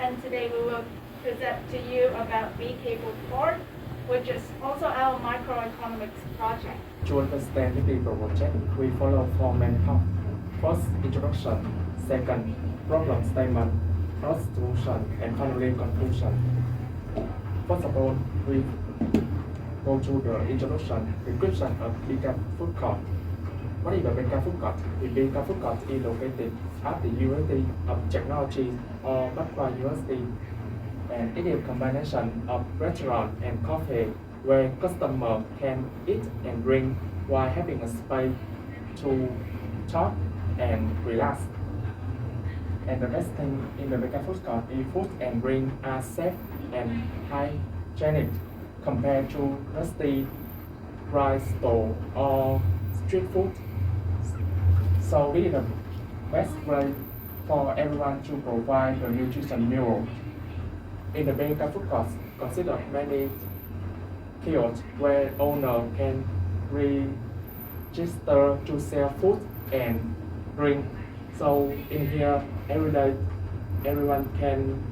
and today we will present to you about BK report, which is also our microeconomics project. To understand the paper project, we follow four main parts. First, introduction. Second, problem statement. Third, solution. And finally, conclusion. First of all, we go to the introduction. Description of Bika Food Court. What is the Bika Food Court? The Bika Food Court is located at the University of Technology or Backward University, and it is a combination of restaurant and cafe where customers can eat and drink while having a space to talk and relax. And the best thing in the Bika Food Court is food and drink are safe and hygienic compared to rusty rice store or street food. So this is the best way for everyone to provide the nutrition meal. In the Bika Food Court, consider many kiosks where owner can register to sell food and drink. So in here, every day, everyone can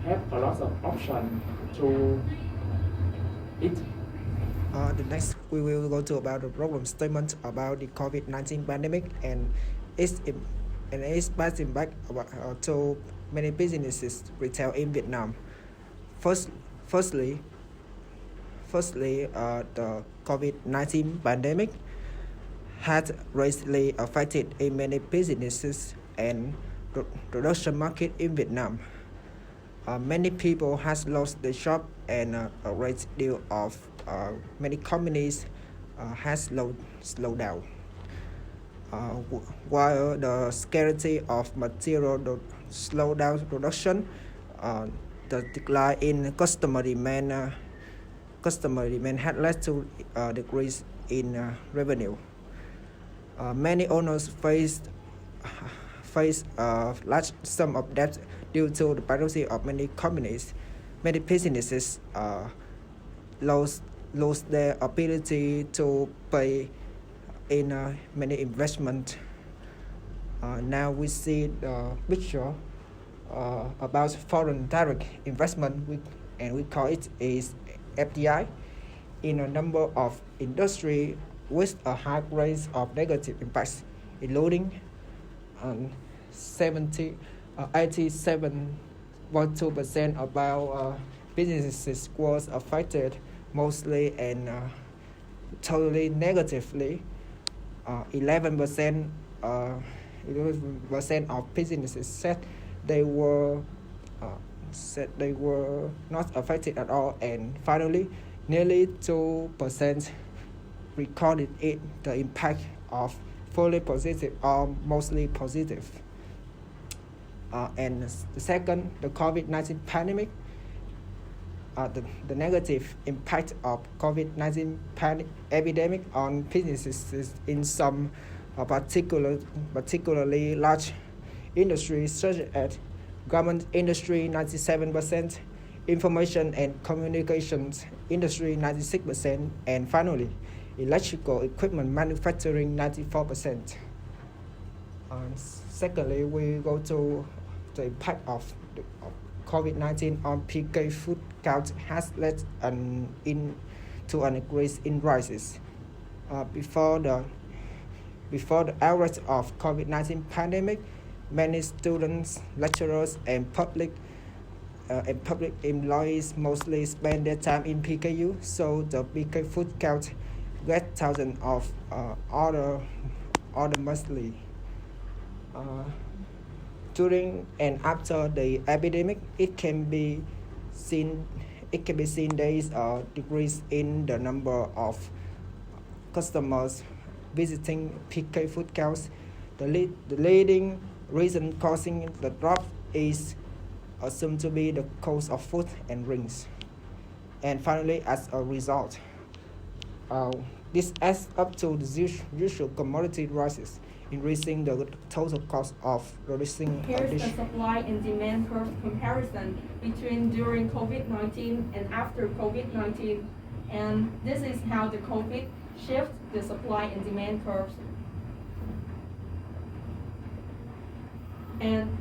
have a lot of options to eat. The next, we will go to about the problem statement about the COVID-19 pandemic and its bad impact to many businesses retail in Vietnam. Firstly, the COVID-19 pandemic has greatly affected many businesses and production market in Vietnam. Many people has lost their job and a great deal of many companies has slowed down. While the scarcity of material slowed down production, the decline in customer demand had led to a decrease in revenue. Many owners face a large sum of debt due to the bankruptcy of many companies. Many businesses lost their ability to pay in many investment. Now we see the picture about foreign direct investment, and we call it is FDI, in a number of industry with a high rate of negative impacts, including 87.2% of our businesses was affected mostly and totally negatively. 11% of businesses said they were not affected at all, and finally nearly 2% recorded the impact of fully positive or mostly positive. And the second, the COVID-19 pandemic. The negative impact of COVID-19 epidemic on businesses in some particularly large industries such as government industry 97%, information and communications industry 96%, and finally electrical equipment manufacturing 94%. Secondly, we go to the impact of COVID-19 on PK food count has led to an increase in rises. Before the outbreak of COVID-19 pandemic, many students, lecturers, and public employees mostly spend their time in PKU, so the PK food count get thousands of order monthly. During and after the epidemic, it can be seen days decrease in the number of customers visiting PK food counts. The leading reason causing the drop is assumed to be the cost of food and drinks. And finally, as a result, this adds up to the usual commodity rises, increasing the total cost of producing Here's the supply and demand curve comparison between during COVID-19 and after COVID-19. And this is how the COVID shifts the supply and demand curves. And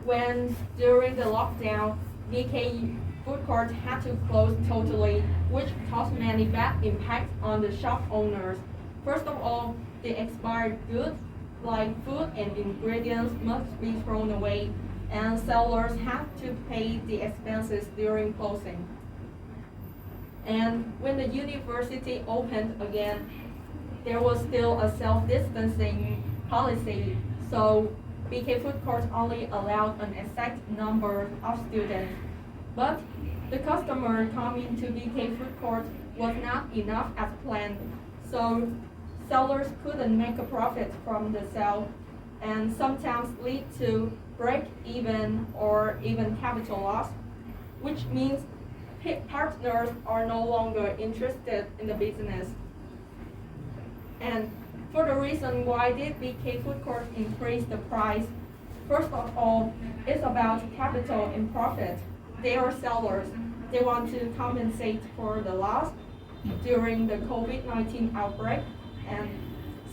when during the lockdown, BK food court had to close totally, which caused many bad impacts on the shop owners. First of all, the expired goods like food and ingredients must be thrown away, and sellers have to pay the expenses during closing. And when the university opened again, there was still a self-distancing policy, so BK food courts only allowed an exact number of students. But the customer coming to BK food court was not enough as planned, so sellers couldn't make a profit from the sale, and sometimes lead to break even or even capital loss, which means partners are no longer interested in the business. And for the reason why did BK food court increase the price? First of all, it's about capital and profit. They are sellers. They want to compensate for the loss during the COVID-19 outbreak. And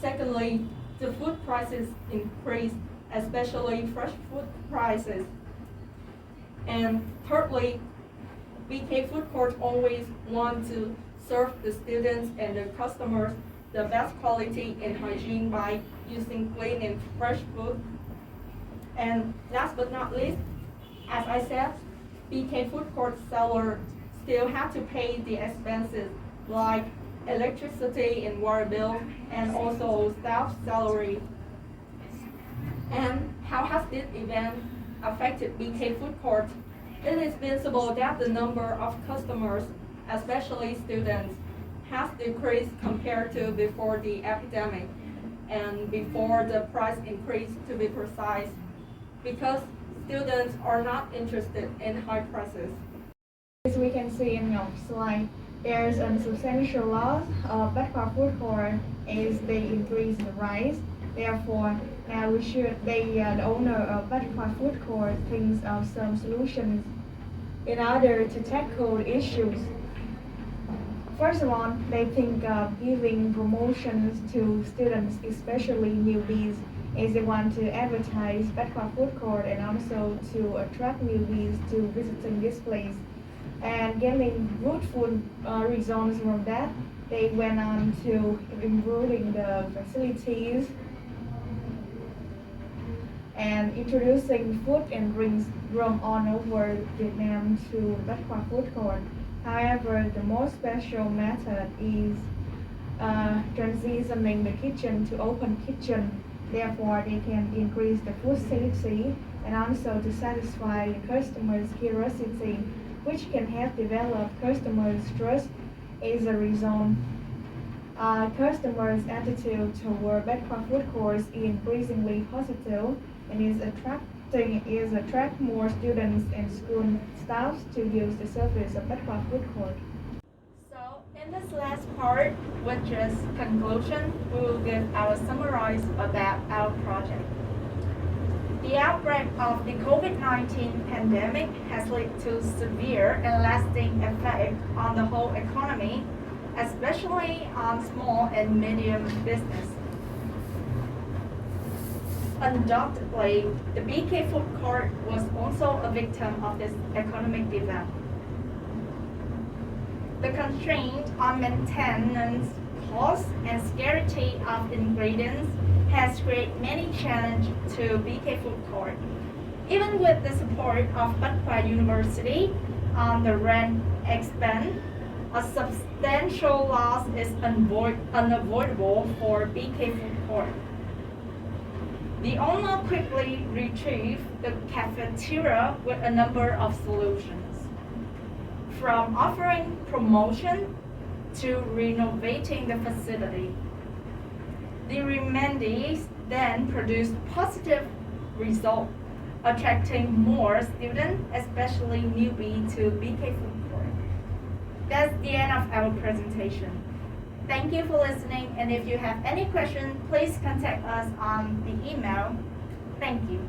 secondly, the food prices increased, especially fresh food prices. And thirdly, BK food court always want to serve the students and the customers the best quality and hygiene by using clean and fresh food. And last but not least, as I said, BK food court seller still have to pay the expenses like electricity and water bill and also staff salary. And how has this event affected BK food court? It is visible that the number of customers, especially students, has decreased compared to before the epidemic and before the price increase, to be precise, because students are not interested in high prices. As we can see in your slide, there's a substantial loss of backward food court as they increase the price. Therefore, now the owner of backward food court thinks of some solutions in order to tackle the issues. First of all, they think of giving promotions to students, especially newbies, as they want to advertise backward food court and also to attract newbies to visiting this place. And getting fruitful results from that, they went on to improving the facilities and introducing food and drinks from all over Vietnam to backward food court. However, the most special method is transitioning the kitchen to open kitchen. Therefore, they can increase the food safety and also to satisfy the customers' curiosity, which can help develop customers' trust. As a result, customers' attitude toward backward food courts is increasingly positive and is attract more students and school staff to use the service of backward food court. So in this last part, which is conclusion, we will give our summarize about our project. The outbreak of the COVID-19 pandemic has led to severe and lasting effect on the whole economy, especially on small and medium business. Undoubtedly, the BK food court was also a victim of this economic event. The constraint on maintenance costs and scarcity of ingredients has created many challenges to BK food court. Even with the support of Bách University on the rent expense, a substantial loss is unavoidable for BK food court. The owner quickly retrieved the cafeteria with a number of solutions, from offering promotion to renovating the facility. The remedies then produced positive results, attracting more students, especially newbies, to BK food court. That's the end of our presentation. Thank you for listening, and if you have any questions, please contact us on the email. Thank you.